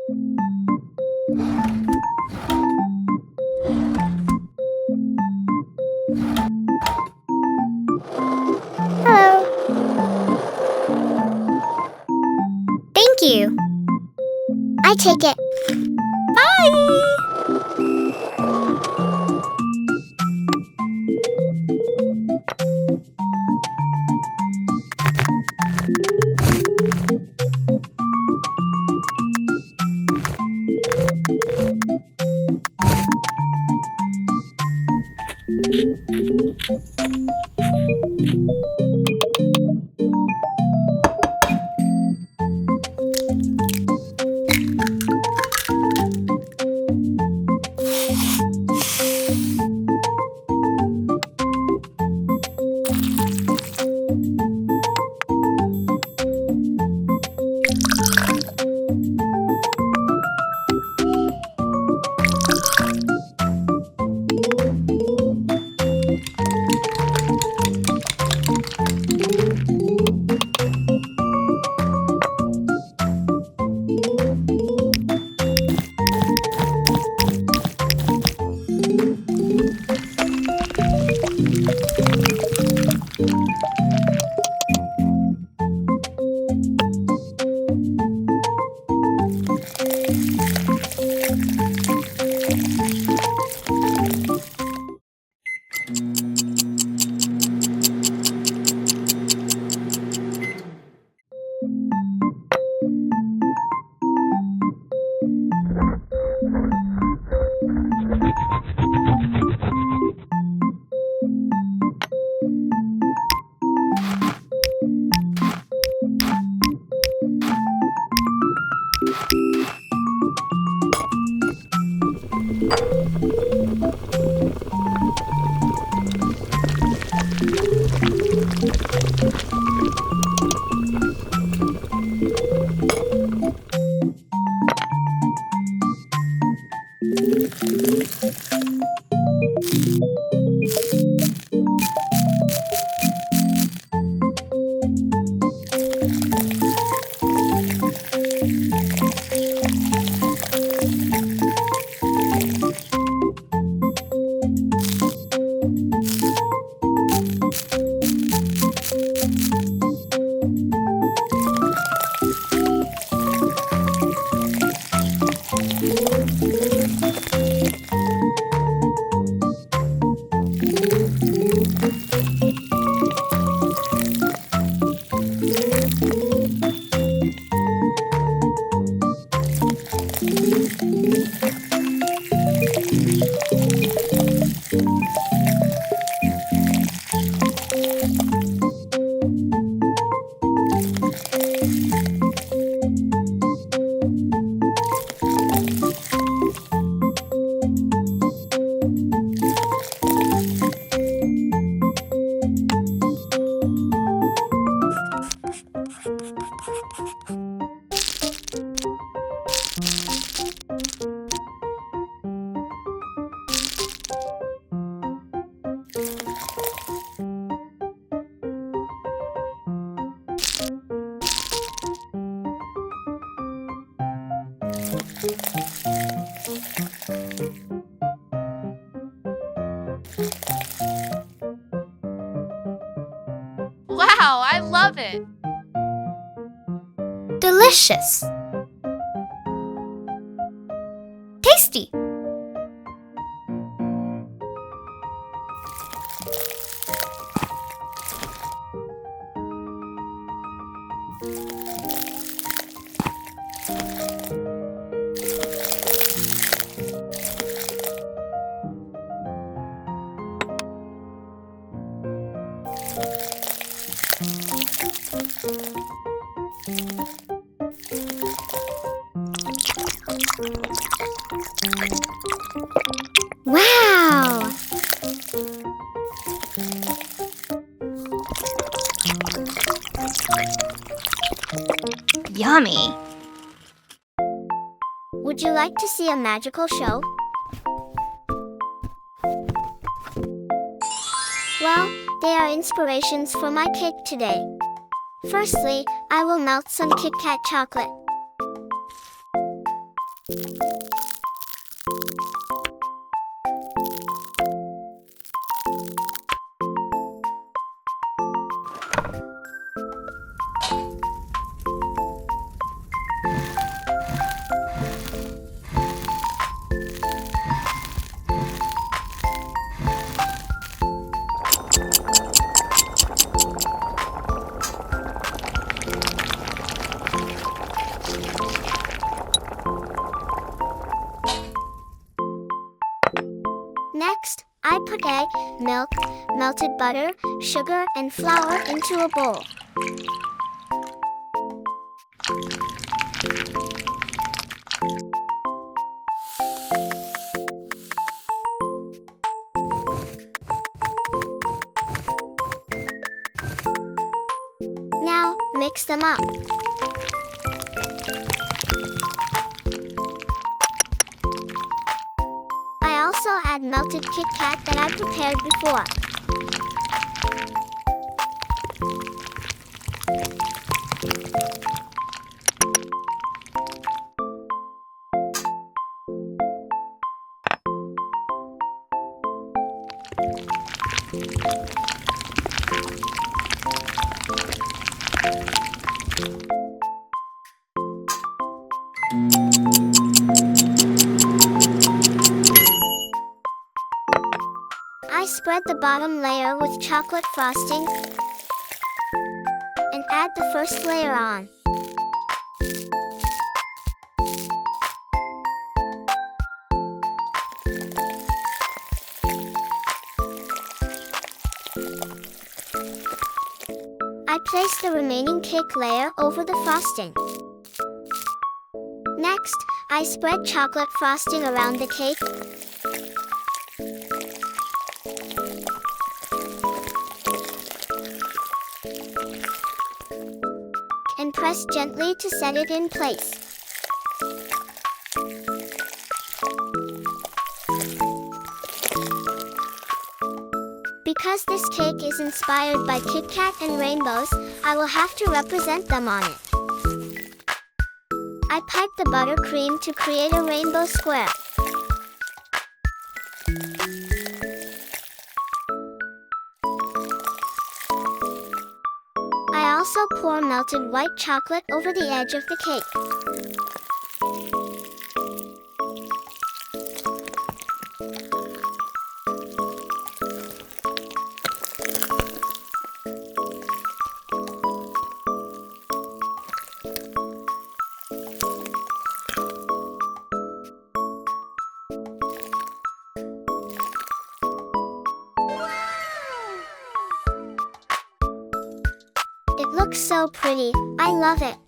Hello. Thank you. I take it. Wow, I love it! Delicious. Tasty. Wow! Yummy! Would you like to see a magical show? Well, they are inspirations for my cake today. Firstly, I will melt some Kit Kat chocolate. Next, I put egg, milk, melted butter, sugar, and flour into a bowl. Now, mix them up. I also add melted Kit Kat that I prepared before. I spread the bottom layer with chocolate frosting and add the first layer on. I place the remaining cake layer over the frosting. Next, I spread chocolate frosting around the cake and press gently to set it in place. Because this cake is inspired by Kit Kat and rainbows, I will have to represent them on it. I pipe the buttercream to create a rainbow square. I also pour melted white chocolate over the edge of the cake. It looks so pretty. I love it.